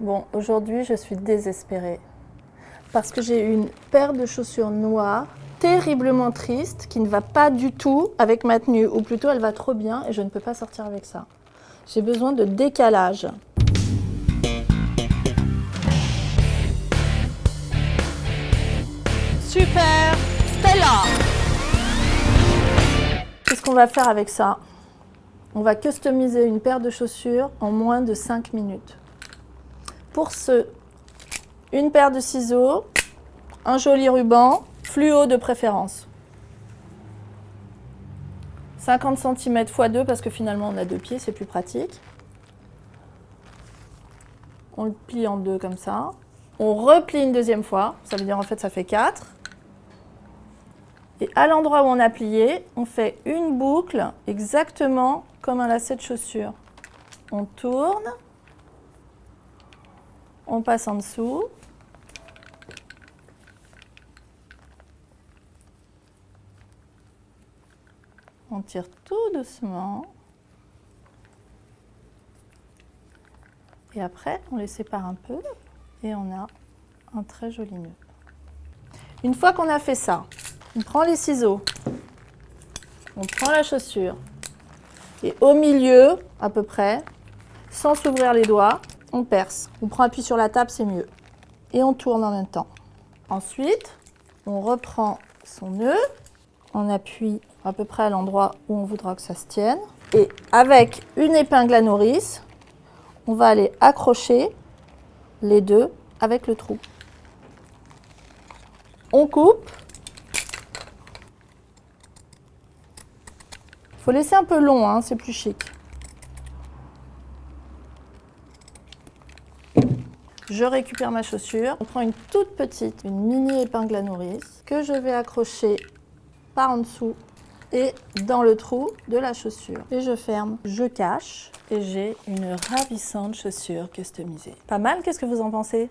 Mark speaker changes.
Speaker 1: Bon, aujourd'hui, je suis désespérée parce que j'ai une paire de chaussures noires terriblement triste qui ne va pas du tout avec ma tenue, ou plutôt elle va trop bien et je ne peux pas sortir avec ça. J'ai besoin de décalage. Super Stella! Qu'est-ce qu'on va faire avec ça? On va customiser une paire de chaussures en moins de 5 minutes. Pour ce, une paire de ciseaux, un joli ruban, fluo de préférence. 50 cm x 2 parce que finalement on a 2 pieds, c'est plus pratique. On le plie en deux comme ça. On replie une deuxième fois, ça veut dire en fait ça fait 4. Et à l'endroit où on a plié, on fait une boucle exactement comme un lacet de chaussure. On tourne, on passe en dessous. On tire tout doucement. Et après, on les sépare un peu et on a un très joli nœud. Une fois qu'on a fait ça, on prend les ciseaux, on prend la chaussure et au milieu, à peu près, sans s'ouvrir les doigts, on perce. On prend appui sur la table, c'est mieux. Et on tourne en même temps. Ensuite, on reprend son nœud, on appuie à peu près à l'endroit où on voudra que ça se tienne. Et avec une épingle à nourrice, on va aller accrocher les deux avec le trou. On coupe. Il faut laisser un peu long, hein, c'est plus chic. Je récupère ma chaussure. On prend une toute petite, une mini épingle à nourrice que je vais accrocher par en dessous et dans le trou de la chaussure. Et je ferme, je cache et j'ai une ravissante chaussure customisée. Pas mal, qu'est-ce que vous en pensez ?